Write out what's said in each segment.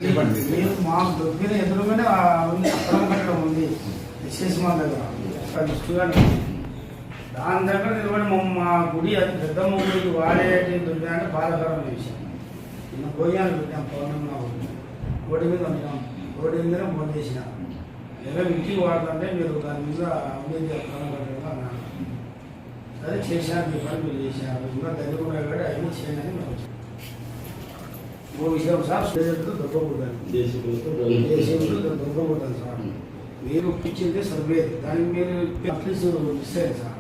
మీరు మా దొరికిన ఎదురుగానే అక్రమ కట్టడం ఉంది ఎస్ఎస్ మా దగ్గర దృష్టిగానే దాని దగ్గర నిలబడి మా గుడి అది పెద్ద ముగ్గురికి వాడేటి దొరికినంటే బాధాకరమైన విషయం నిన్న పోయాను పెట్టాం పౌర్ణమిగా రోడ్డు మీద ఉన్నాం రోడ్డు మీద ఫోన్ చేసిన లేదా ఇంటికి వాడుతుంటే మీరు దాని మీద ఉండేది అక్రమ కట్టడం అన్నాను సరే చేశాను మీ పని మీరు చేశాను ఇంకా దగ్గర కూడా అవన్నీ చేయండి అని మేము वो विषय साहब स्टेजर దొరకకూడదు దేశంలో దొరకకూడదు సార్ మీరు ఇచ్చింది సర్వే దానికి మీరు అట్లీస్ట్ మిస్ అయ్యారు సార్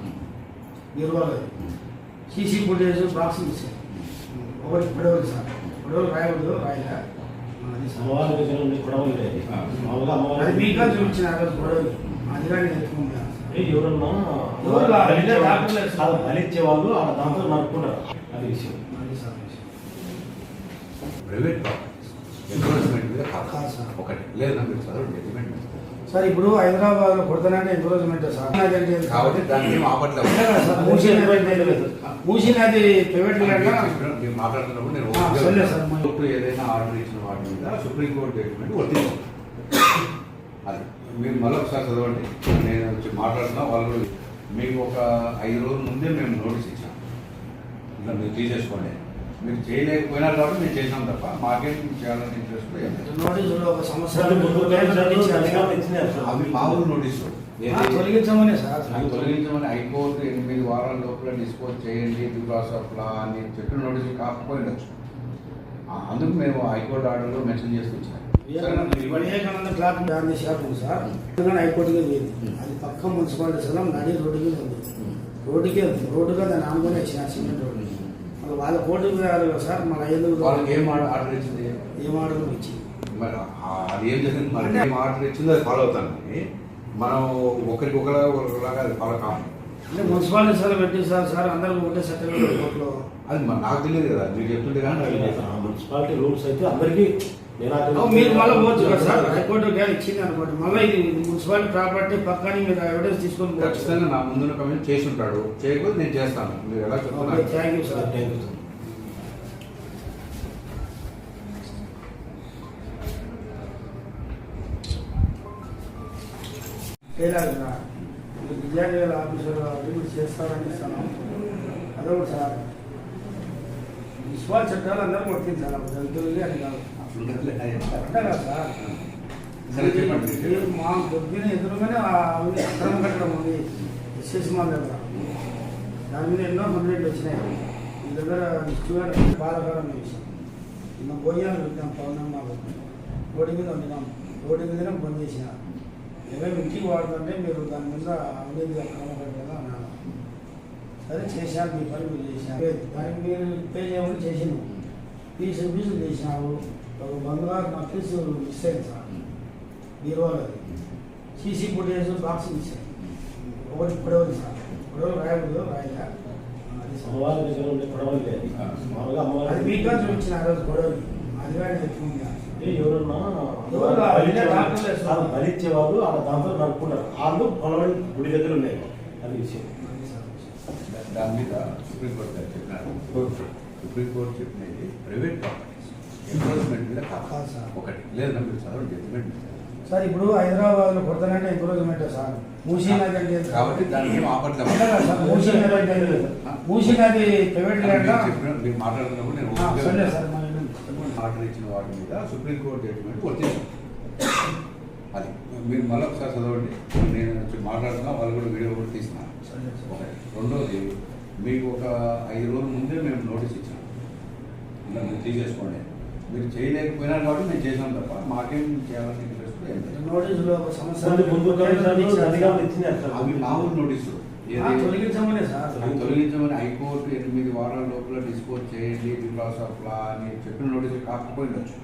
మీరు వాళ్ళది సీసీ ఫుటేజ్ బాక్స్ మిస్ అయ్యారు ఒకటి పడవలు సార్ పడవలు రాయవద్దు రాయలే అది మీకా చూపించిన ఆ రోజు పడవలు అది కానీ ఎత్తుకుంటాను బలిచ్చే వాళ్ళు దాంతో నడుపుకుంటారు అది విషయం ప్రైవేట్ ఎంకరేజ్మెంట్ మీద ఒకటి లేదా మీరు చదవండి సార్ ఇప్పుడు హైదరాబాద్ కొడుతానంటే ఎంకరేజ్మెంట్ సార్ కాబట్టి దాన్ని ఆపట్లేదు మూసినది ప్రైవేట్ మీరు మాట్లాడుతున్నప్పుడు నేను ఏదైనా ఆర్డర్ ఇచ్చిన వాటి మీద సుప్రీంకోర్టు జడ్జిమెంట్ వర్తించారు అది మీరు మళ్ళీ ఒకసారి చదవండి నేను వచ్చి మాట్లాడుతున్నా వాళ్ళు మీకు ఒక 5 రోజుల ముందే మేము నోటీస్ ఇచ్చాం ఇలా మీరు తీసేసుకోండి మీరు చేయలేకపోయినా కాబట్టి మేము చేసాం తప్ప మాకేం చేయాలని ఇంట్రెస్ట్ అవి మామూలు నోటీసులు తొలగించమని సార్ తొలగించమని హైకోర్టు 8 వారాల లోపల డిస్పోజ్ చేయండి బికాస్ ఆఫ్ లా అని చెప్పిన నోటీసులు కాకపోయిండొచ్చు అందుకు మేము హైకోర్టు ఆర్డర్లో మెన్షన్ చేస్తూ ఇచ్చాం క్లాత్ బ్యాన్ చేశారు సార్ హైకోర్టుగా లేదు అది పక్క మున్సిపాలిటీ స్థలం నడి రోడ్డుకి ఉంది రోడ్డుకే ఉంది రోడ్డుగా దాన్ని ఆనుకొని వచ్చిన సిమెంట్ రోడ్డు వాళ్ళ కోర్టు వేయాలి కదా సార్ మన వాళ్ళకి ఏం ఆర్డర్ ఇచ్చింది ఏం ఆర్డర్ ఇచ్చింది మరి అది ఏం జరిగింది మరి ఏం ఆర్డర్ ఇచ్చిందో అది ఫాలో అవుతాను మనం ఒకరిలాగా అది ఫాలో కావాలి అంటే మున్సిపాలిటీ స్థలం పెట్టి సార్ అందరికీ ఒకటే సర్టిఫికేట్ కోర్టులో అది నాకు తెలియదు కదా మీరు చెప్తుంటే కానీ మున్సిపాలిటీ రూల్స్ అయితే అందరికీ మీరు మళ్ళీ పోవచ్చు కదా సార్ హైకోర్టు కానీ ఇచ్చింది అనుకోండి మళ్ళీ ఇది మున్సిపాలిటీ ప్రాపర్టీ పక్కని మీరు ఎవిడెన్స్ తీసుకొని ఖచ్చితంగా నా ముందున్న కమిషన్ చేసి ఉంటాడు చేయకపోతే నేను చేస్తాను మీరు ఎలా చెప్తున్నారు thank you sir thank you విద్యార్థుల ఆఫీసర్ అభివృద్ధి చేస్తారని ఇస్తాను అదొకటి సార్ విశ్వాస చట్టాలు అందరూ వర్తించాలి దళితులకి అని కాదు అంతే కదా సార్ మా దొరికిన ఎదురుగానే అక్రమ కట్టడం ఉంది ఎస్ఎస్ మా దగ్గర దాని మీద ఎన్నో కంప్లైంట్లు వచ్చినాయి మీ దగ్గర ఇష్టమైన బాధాకరమైన విషయం నిన్న పోయాను పెట్టాం పౌర్ణమిగా రోడ్డు మీద వండినాం రోడ్డు మీదనే బంద్ చేసిన ఏదో ఇంటికి వాడుతుంటే మీరు దాని మీద ఉండేది అక్రమ కట్టడం అన్నాను సరే చేశాను మీ పని మీరు చేశాను దానికి మీరు పే చేయమని చేసినావు ఫీజులు చేసినావు ఒక బంగారు నక్లీస్ మిస్ అయింది సార్ మీరు వాళ్ళది సీసీ ఫుటేజ్ బాక్స్ మిస్ అయింది ఒకటి పడవలు సార్ పడవలు రాయకూడదు రాయలే అది మీకా చూపించిన ఆ రోజు పడవలు అది కానీ ఎత్తుకుందా బలిచ్చే వాళ్ళు దాంతో నడుపుకుంటారు వాళ్ళు పొలవాడి గుడి దగ్గర ఉన్నాయి అది విషయం దాని మీద సుప్రీంకోర్టు గారు చెప్పినారు సుప్రీంకోర్టు చెప్పినది ప్రైవేట్ ప్రాపర్టీస్ ఎంక్రోచ్మెంట్ మీద కాదు సార్ ఒకటి లేదా మీరు చదవండి జడ్జిమెంట్ సార్ ఇప్పుడు హైదరాబాద్లో కొడతానంటే ఎంక్రోచ్మెంట్ సార్ మూసీనది అంటే కాబట్టి దానికి ఏం ఆపట్లేదు సార్ మూసీనది ప్రైవేట్ మీరు మాట్లాడుతున్నప్పుడు నేను ఆర్డర్ ఇచ్చిన వాటి మీద సుప్రీంకోర్టు జడ్జిమెంట్ వర్తించాం అది మీరు మళ్ళీ ఒకసారి చదవండి నేను మాట్లాడుతున్నా వాళ్ళు కూడా వీడియో కూడా తీసినా ఒకటి రెండోది మీకు ఒక 5 రోజుల ముందే మేము నోటీస్ ఇచ్చాం ఇలా మీరు తీసేసుకోండి మీరు చేయలేకపోయినా కాబట్టి మేము చేసాం తప్ప మాకేం చేయాలని ఇంట్రెస్ట్ అవి మామూలు నోటీసులు తొలగించమని హైకోర్టు 8 వారాల లోపల డిస్పోజ్ చేయండి బికాస్ ఆఫ్ లా అని చెప్పిన నోటీసులు కాకపోయిండొచ్చు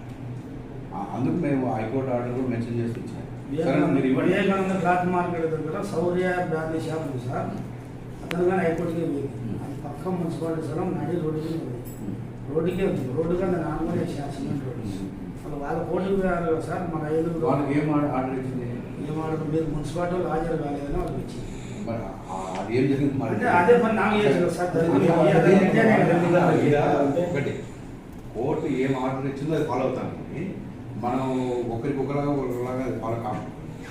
అందుకు మేము హైకోర్టు ఆర్డర్ కూడా మెన్షన్ చేసి ఇచ్చాము వివేకానంద క్లాత్ మార్కెట్ దగ్గర సౌర్య బ్రాండ్ షాప్ ఉంది సార్ అతను కానీ హైకోర్టుకి అది పక్క మున్సిపాలిటీ స్థలం నడి రోడ్డుకి ఉంది రోడ్డుకే ఉంది రోడ్డు కానీ నార్మల్గా సిమెంట్ రోడ్డు వాళ్ళ కోర్టుకు వేయాలి కదా సార్ మన 5 వాళ్ళకి ఏం ఆర్డర్ ఇచ్చింది ఏం ఆర్డర్ మీరు మున్సిపాలిటీ వాళ్ళు హాజరు కాలేదని వాళ్ళకి ఇచ్చింది అది ఏం జరిగింది మరి అదే పని నాకు సార్ ఒకటి కోర్టు ఏం ఆర్డర్ ఇచ్చిందో అది ఫాలో అవుతాను మనం ఒకరికొకలాగా వాళ్ళ కాదు.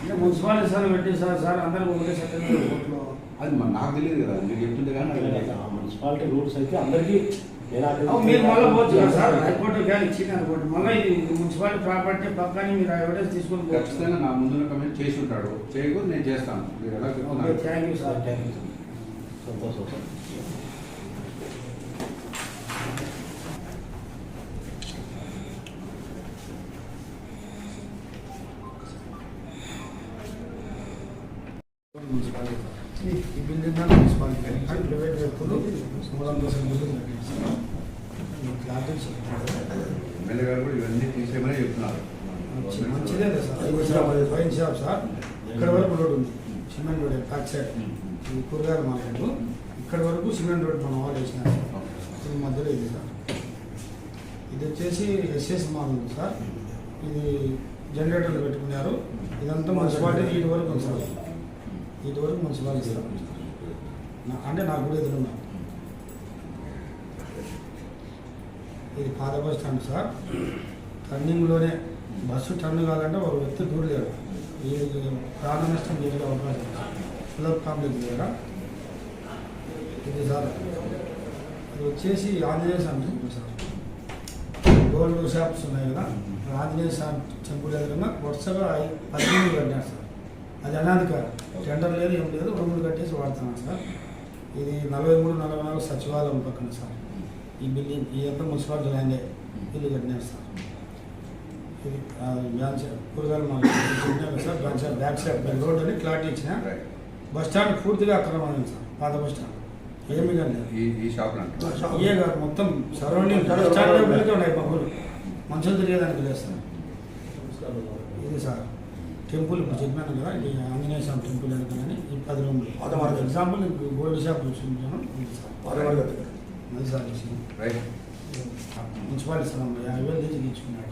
అంటే మున్సిపాలిటీ సార్ పెట్టి సార్ అందరూ ఒకటే సెక్రటరీ ఓట్లో అది నాకు తెలియదు కదా, మీరు చెప్తుంది కానీ మున్సిపాలిటీ రూల్స్ అయితే అందరికీ మీరు మళ్ళీ పోవచ్చు కదా సార్, హైకోర్టు కానీ ఇచ్చింది అనుకోండి, మళ్ళీ ఇది మున్సిపాలిటీ ప్రాపర్టీ పక్కని మీరు ఎవిడెన్స్ తీసుకొని పోవచ్చు. ఖచ్చితంగా నా ముందున్న కమెంట్ చేసి ఉంటాడు, చేయకూడదు నేను చేస్తాను. మీరు ఎలా థ్యాంక్ యూ సార్. సంతోషం సార్. మున్సిపాలిటీ ఈ బిల్డింగ్ మున్సిపాలిటీ కానీ ప్రైవేట్ వ్యక్తులు మూలంలో ఎమ్మెల్యే గారు కూడా ఇవన్నీ తీసేయమని చెప్తున్నారు. మంచిదే సార్. వైన్ షాప్ సార్ ఇక్కడ వరకు రోడ్ ఉంది, సిమెంట్ రోడ్ బ్యాక్ సైడ్ ఈ కూరగాయల మార్కెట్ ఇక్కడ వరకు సిమెంట్ రోడ్ మనం వాళ్ళు వేసినారు సార్. ఈ మధ్యలో ఇది సార్, ఇది వచ్చేసి ఎస్ఎస్ మాల్ ఉంది సార్. ఇది జనరేటర్లు పెట్టుకున్నారు. ఇదంతా మున్సిపాలిటీ ఇటు వరకు ఉంది సార్, ఇటు వరకు మున్సిపాలిటీ సార్. అంటే నాకు కూడా ఎదురున్నా. ఇది పాత బస్ స్టాండ్ సార్. టర్నింగ్లోనే బస్సు టర్న్ కావాలంటే ఒక వ్యక్తి దూరలేడు. ఈ ప్రాణ నష్టం జరిగే అవకాశం ఫిలప్ కాంప్లెక్స్ దగ్గర ఇది సార్. ఇది వచ్చేసి ఆంజనేయ స్వామి సార్. గోల్డ్ షాప్స్ ఉన్నాయి కదా, ఆంజనేయ స్వామి టెంపుల్ ఎదురుగా వరుసగా 18 కట్టినారు సార్. అది అనాధికారం, టెండర్ లేదు ఏం లేదు, రూములు కట్టేసి వాడుతున్నాం సార్. ఇది 43-44 సచివాలయం పక్కన సార్. ఈ బిల్డింగ్ ఈ యొక్క మున్సిపాలిటీ ల్యాండే ఇల్లు కట్టినారు సార్. ఇది కూరగాయలు మాకు సార్. బ్యాక్ సైడ్ రోడ్ అని క్లారిటీ ఇచ్చిన. బస్ స్టాండ్ పూర్తిగా అక్రమమైంది సార్. పాత బస్ స్టాండ్ ఏమి కానీ ఈ షాప్ ఏ కాదు, మొత్తం సరౌండింగ్ బస్ స్టాండ్ ఉన్నాయి. పక్కలు మనుషులు తిరిగేదానికి లేదు సార్. ఇది సార్ టెంపుల్ ఇప్పుడు చెప్పాను కదా, ఈ ఆంజనేయ స్వామి టెంపుల్ అనుకుని ఈ 10 రూములు ఎగ్జాంపుల్ గోల్డ్ షాప్ చూసుకుంటాను. ఇది సార్ అది సార్ మున్సిపాలిటీ స్థలం 50,000 తీసి తీసుకున్నాడు.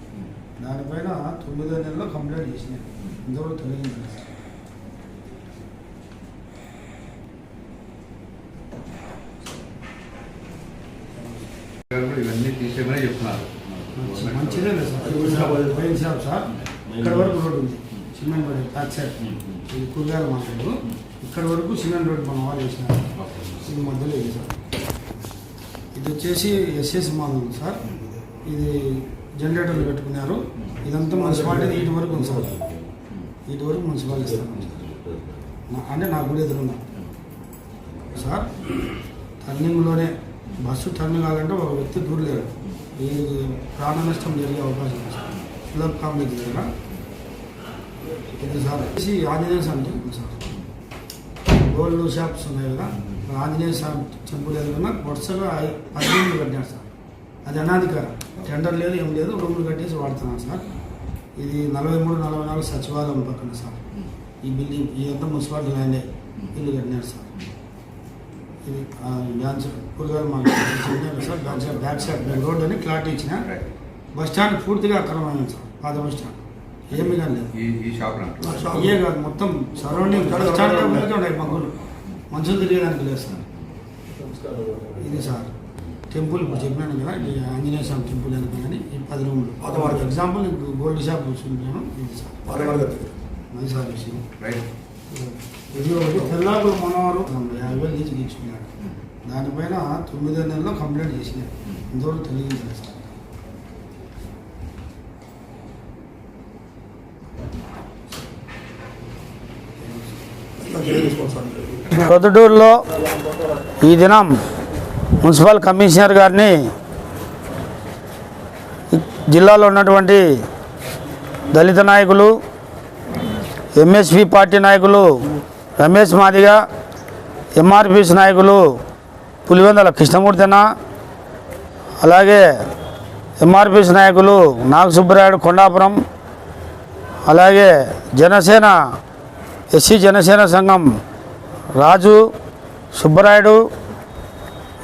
దానిపైన 9వ నెలలో కంప్లైంట్ చేసినాయి, ఇంతవరకు తొలగించారు సార్. ఇవన్నీ తీసేయమని చెప్తున్నారు. మంచిదే సార్. వైన్ షాప్ సార్ ఇక్కడ వరకు రోడ్ ఉంది, సిమెంట్ రోడ్ బ్యాక్ సైడ్ ఇది కూరగాయల మార్కెట్ ఇక్కడ వరకు సిమెంట్ రోడ్ మనం వాళ్ళు వేసినారు. ఇది మధ్యలో ఇది సార్. ఇది వచ్చేసి ఎస్ఎస్ మాల్ ఉంది సార్. ఇది జనరేటర్లు పెట్టుకున్నారు. ఇదంతా మున్సిపాలిటీ ఇటు వరకు ఉంది సార్. ఇటు వరకు మున్సిపాలిటీ సార్. అంటే నాకు కూడా ఎదురున్నా సార్. టర్నింగ్లోనే బస్సు టర్న్ కావాలంటే ఒక వ్యక్తి దూరలేడు. ఈ ప్రాణ నష్టం జరిగే అవకాశం ఉంది సార్. ఫిలప్ కాంప్లెక్స్ దగ్గర ఇది సార్. ఆంజనేయ స్వామి టెంపుల్ సార్. గోల్డ్ షాప్స్ ఉన్నాయి కదా, ఆంజనేయ స్వామి టెంపుల్ ఎదురుగా వరుసగా 18 కట్టినారు సార్. అది అనాధికారం, టెండర్ లేదు ఏం లేదు, రూములు కట్టేసి వాడుతున్నాం సార్. ఇది 43-44 సచివాలయం పక్కన సార్. ఈ బిల్డింగ్ ఈ అంతా మున్సిపాలిటీ ల్యాండే ఇల్లు కట్టినారు సార్. ఇది కూరగాయలు market sir. Back side road అని క్లారిటీ ఇచ్చిన. బస్ స్టాండ్ పూర్తిగా అక్రమమైంది సార్. పాత బస్ స్టాండ్ ఏమి కానీ లేదు. ఏ కాదు, మొత్తం సరౌండింగ్ బస్ స్టాండ్ ఉన్నాయి. పక్కలు మనుషులు తిరిగేదానికి లేదు సార్. ఇది సార్ టెంపుల్ ఇప్పుడు చెప్పినాను కదా, ఈ ఆంజనేయ స్వామి టెంపుల్ అనుకుని ఈ 10 రూములు ఎగ్జాంపుల్ గోల్డ్ షాప్ చూసుకుంటాను. ఇది సార్ అది సార్ విషయం. ఇది ఒకటి తెల్లాపురం మనవారు 50,000 తీసి తీసుకున్నాడు. దానిపైన 9వ నెలలో కంప్లైంట్ చేసినాయి, ఇంతవరకు తొలగించారు సార్. ప్రొద్దుటూరులో ఈ దినం మున్సిపల్ కమిషనర్ గారిని జిల్లాలో ఉన్నటువంటి దళిత నాయకులు, ఎంఎస్పి పార్టీ నాయకులు రమేష్ మాదిగ, ఎంఆర్పిఎస్ నాయకులు పులివెందుల కృష్ణమూర్తి అన్న, అలాగే ఎంఆర్పిఎస్ నాయకులు నాగసుబ్బరాయుడు కొండాపురం, అలాగే జనసేన ఎస్సీ జనసేన సంఘం రాజు, సుబ్బరాయుడు,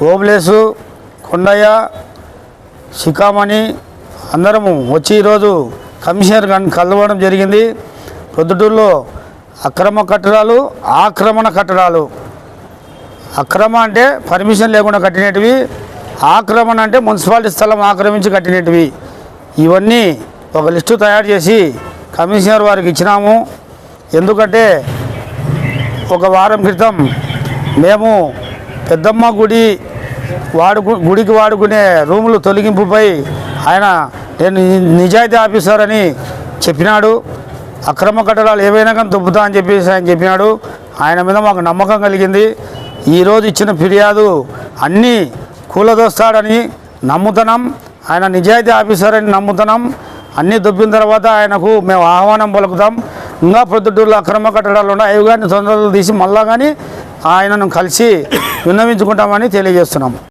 ఓబ్లేసు, కొండయ్య, శిఖామణి అందరము వచ్చి ఈరోజు కమిషనర్ గారిని కలవడం జరిగింది. ప్రొద్దుటూరులో అక్రమ కట్టడాలు, ఆక్రమణ కట్టడాలు. అక్రమ అంటే పర్మిషన్ లేకుండా కట్టినటివి, ఆక్రమణ అంటే మున్సిపాలిటీ స్థలం ఆక్రమించి కట్టినటివి. ఇవన్నీ ఒక లిస్టు తయారు చేసి కమిషనర్ వారికి ఇచ్చినాము. ఎందుకంటే ఒక వారం క్రితం మేము పెద్దమ్మ గుడికి వాడుకునే రూములు తొలగింపుపై ఆయన నేను నిజాయితీ ఆఫీసర్ అని చెప్పినాడు. అక్రమ కట్టడాలు ఏవైనా కానీ దొబ్బుతా అని చెప్పేసి ఆయన చెప్పినాడు. ఆయన మీద మాకు నమ్మకం కలిగింది. ఈరోజు ఇచ్చిన ఫిర్యాదు అన్నీ కూలదోస్తాడని నమ్ముతున్నాం. ఆయన నిజాయితీ ఆఫీసర్ అని నమ్ముతున్నాం. అన్నీ దొబ్బిన తర్వాత ఆయనకు మేము ఆహ్వానం పలుకుతాం. ఇంకా ప్రొద్దుటూరులో అక్రమ కట్టడాలు ఉన్నాయి, అవి కానీ తొందరలు తీసి మళ్ళా కానీ ఆయనను కలిసి విన్నవించుకుంటామని తెలియజేస్తున్నాం.